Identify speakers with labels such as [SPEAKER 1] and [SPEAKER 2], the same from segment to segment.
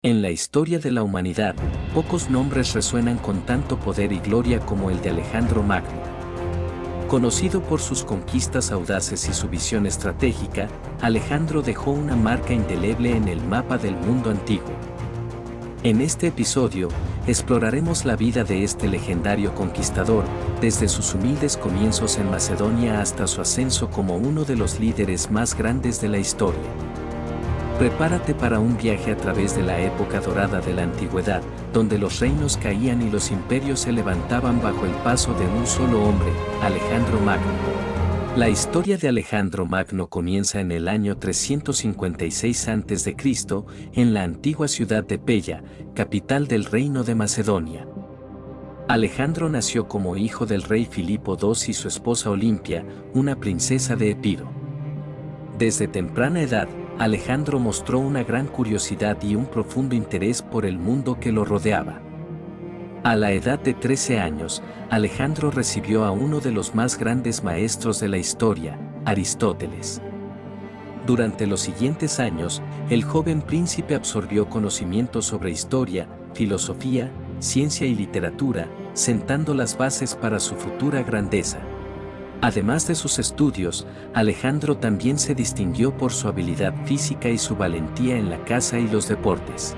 [SPEAKER 1] En la historia de la humanidad, pocos nombres resuenan con tanto poder y gloria como el de Alejandro Magno. Conocido por sus conquistas audaces y su visión estratégica, Alejandro dejó una marca indeleble en el mapa del mundo antiguo. En este episodio, exploraremos la vida de este legendario conquistador, desde sus humildes comienzos en Macedonia hasta su ascenso como uno de los líderes más grandes de la historia. Prepárate para un viaje a través de la época dorada de la antigüedad, donde los reinos caían y los imperios se levantaban bajo el paso de un solo hombre, Alejandro Magno. La historia de Alejandro Magno comienza en el año 356 a.C., en la antigua ciudad de Pella, capital del reino de Macedonia. Alejandro nació como hijo del rey Filipo II y su esposa Olimpia, una princesa de Epiro. Desde temprana edad, Alejandro mostró una gran curiosidad y un profundo interés por el mundo que lo rodeaba. A la edad de 13 años, Alejandro recibió a uno de los más grandes maestros de la historia, Aristóteles. Durante los siguientes años, el joven príncipe absorbió conocimientos sobre historia, filosofía, ciencia y literatura, sentando las bases para su futura grandeza. Además de sus estudios, Alejandro también se distinguió por su habilidad física y su valentía en la caza y los deportes.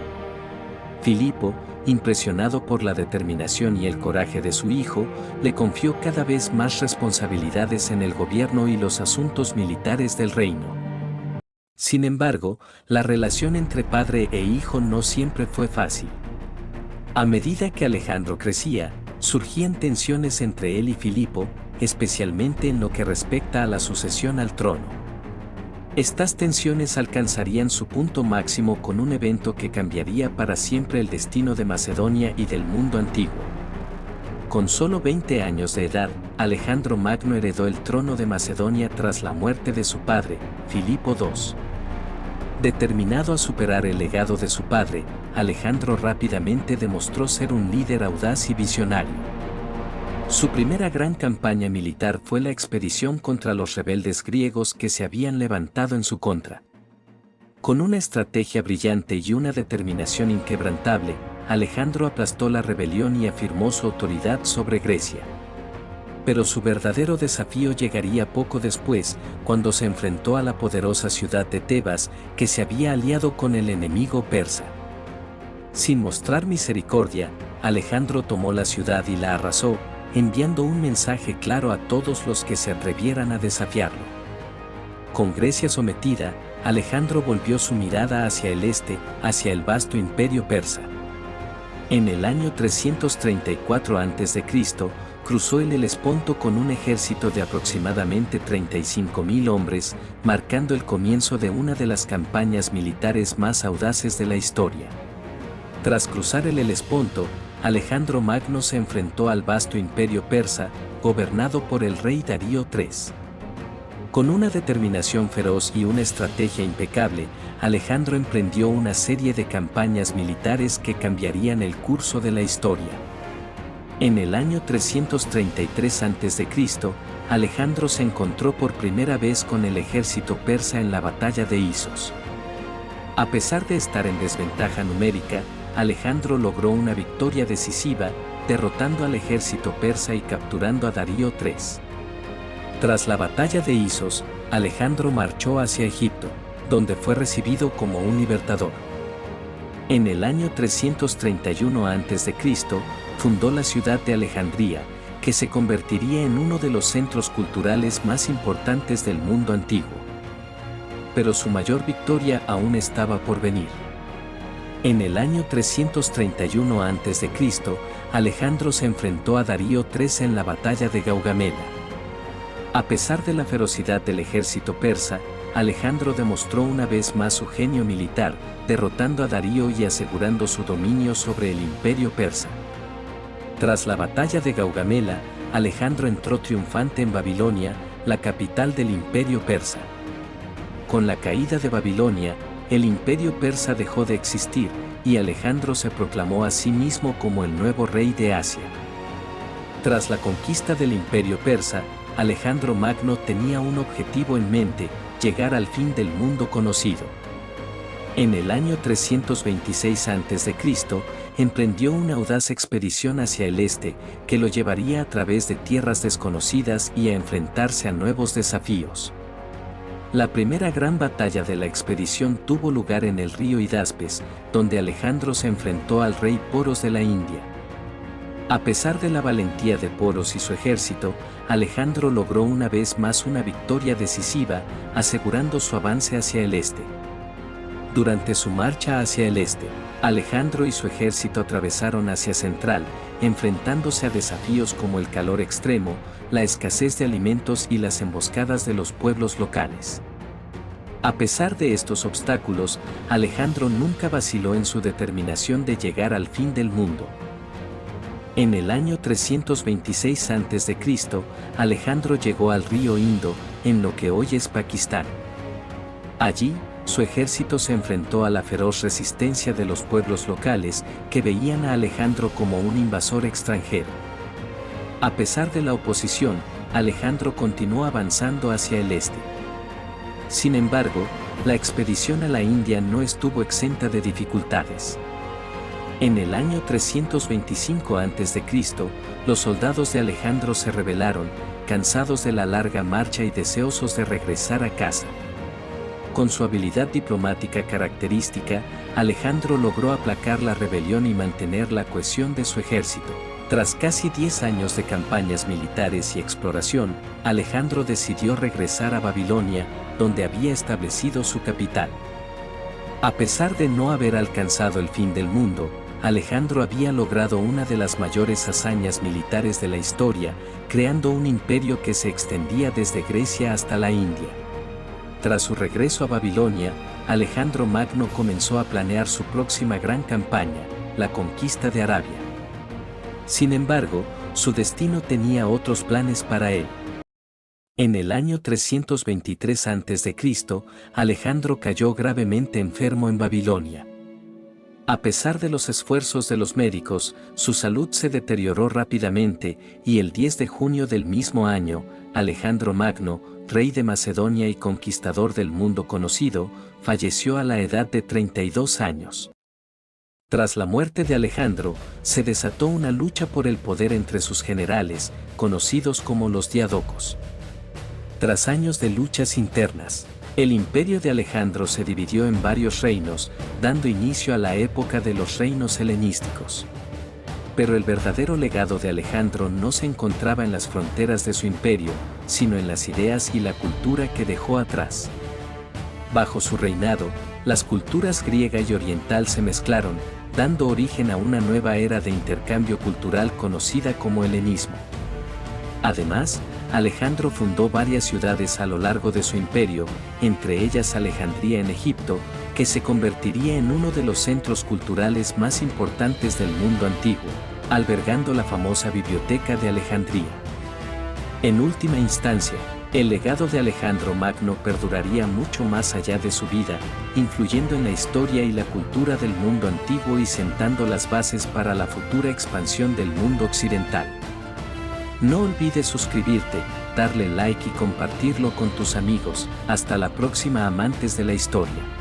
[SPEAKER 1] Filipo, impresionado por la determinación y el coraje de su hijo, le confió cada vez más responsabilidades en el gobierno y los asuntos militares del reino. Sin embargo, la relación entre padre e hijo no siempre fue fácil. A medida que Alejandro crecía, surgían tensiones entre él y Filipo, especialmente en lo que respecta a la sucesión al trono. Estas tensiones alcanzarían su punto máximo con un evento que cambiaría para siempre el destino de Macedonia y del mundo antiguo. Con solo 20 años de edad, Alejandro Magno heredó el trono de Macedonia tras la muerte de su padre, Filipo II. Determinado a superar el legado de su padre, Alejandro rápidamente demostró ser un líder audaz y visionario. Su primera gran campaña militar fue la expedición contra los rebeldes griegos que se habían levantado en su contra. Con una estrategia brillante y una determinación inquebrantable, Alejandro aplastó la rebelión y afirmó su autoridad sobre Grecia. Pero su verdadero desafío llegaría poco después, cuando se enfrentó a la poderosa ciudad de Tebas, que se había aliado con el enemigo persa. Sin mostrar misericordia, Alejandro tomó la ciudad y la arrasó, enviando un mensaje claro a todos los que se atrevieran a desafiarlo. Con Grecia sometida, Alejandro volvió su mirada hacia el este, hacia el vasto imperio persa. En el año 334 a.C., cruzó el Helesponto con un ejército de aproximadamente 35.000 hombres, marcando el comienzo de una de las campañas militares más audaces de la historia. Tras cruzar el Helesponto, Alejandro Magno se enfrentó al vasto imperio persa, gobernado por el rey Darío III. Con una determinación feroz y una estrategia impecable, Alejandro emprendió una serie de campañas militares que cambiarían el curso de la historia. En el año 333 a.C., Alejandro se encontró por primera vez con el ejército persa en la batalla de Isos. A pesar de estar en desventaja numérica, Alejandro logró una victoria decisiva, derrotando al ejército persa y capturando a Darío III. Tras la batalla de Isos, Alejandro marchó hacia Egipto, donde fue recibido como un libertador. En el año 331 a.C., fundó la ciudad de Alejandría, que se convertiría en uno de los centros culturales más importantes del mundo antiguo. Pero su mayor victoria aún estaba por venir. En el año 331 a.C., Alejandro se enfrentó a Darío III en la batalla de Gaugamela. A pesar de la ferocidad del ejército persa, Alejandro demostró una vez más su genio militar, derrotando a Darío y asegurando su dominio sobre el imperio persa. Tras la batalla de Gaugamela, Alejandro entró triunfante en Babilonia, la capital del imperio persa. Con la caída de Babilonia, el imperio persa dejó de existir, y Alejandro se proclamó a sí mismo como el nuevo rey de Asia. Tras la conquista del imperio persa, Alejandro Magno tenía un objetivo en mente: llegar al fin del mundo conocido. En el año 326 a.C., emprendió una audaz expedición hacia el este que lo llevaría a través de tierras desconocidas y a enfrentarse a nuevos desafíos. La primera gran batalla de la expedición tuvo lugar en el río Hidaspes, donde Alejandro se enfrentó al rey Poros de la India. A pesar de la valentía de Poros y su ejército, Alejandro logró una vez más una victoria decisiva, asegurando su avance hacia el este. Durante su marcha hacia el este, Alejandro y su ejército atravesaron Asia Central, enfrentándose a desafíos como el calor extremo, la escasez de alimentos y las emboscadas de los pueblos locales. A pesar de estos obstáculos, Alejandro nunca vaciló en su determinación de llegar al fin del mundo. En el año 326 a.C., Alejandro llegó al río Indo, en lo que hoy es Pakistán. Allí, su ejército se enfrentó a la feroz resistencia de los pueblos locales, que veían a Alejandro como un invasor extranjero. A pesar de la oposición, Alejandro continuó avanzando hacia el este. Sin embargo, la expedición a la India no estuvo exenta de dificultades. En el año 325 a.C., los soldados de Alejandro se rebelaron, cansados de la larga marcha y deseosos de regresar a casa. Con su habilidad diplomática característica, Alejandro logró aplacar la rebelión y mantener la cohesión de su ejército. Tras casi 10 años de campañas militares y exploración, Alejandro decidió regresar a Babilonia, donde había establecido su capital. A pesar de no haber alcanzado el fin del mundo, Alejandro había logrado una de las mayores hazañas militares de la historia, creando un imperio que se extendía desde Grecia hasta la India. Tras su regreso a Babilonia, Alejandro Magno comenzó a planear su próxima gran campaña, la conquista de Arabia. Sin embargo, su destino tenía otros planes para él. En el año 323 a.C., Alejandro cayó gravemente enfermo en Babilonia. A pesar de los esfuerzos de los médicos, su salud se deterioró rápidamente y el 10 de junio del mismo año, Alejandro Magno, rey de Macedonia y conquistador del mundo conocido, falleció a la edad de 32 años. Tras la muerte de Alejandro, se desató una lucha por el poder entre sus generales, conocidos como los diádocos. Tras años de luchas internas, el imperio de Alejandro se dividió en varios reinos, dando inicio a la época de los reinos helenísticos. Pero el verdadero legado de Alejandro no se encontraba en las fronteras de su imperio, sino en las ideas y la cultura que dejó atrás. Bajo su reinado, las culturas griega y oriental se mezclaron, dando origen a una nueva era de intercambio cultural conocida como helenismo. Además, Alejandro fundó varias ciudades a lo largo de su imperio, entre ellas Alejandría en Egipto, que se convertiría en uno de los centros culturales más importantes del mundo antiguo, albergando la famosa Biblioteca de Alejandría. En última instancia, el legado de Alejandro Magno perduraría mucho más allá de su vida, influyendo en la historia y la cultura del mundo antiguo y sentando las bases para la futura expansión del mundo occidental. No olvides suscribirte, darle like y compartirlo con tus amigos. Hasta la próxima, amantes de la historia.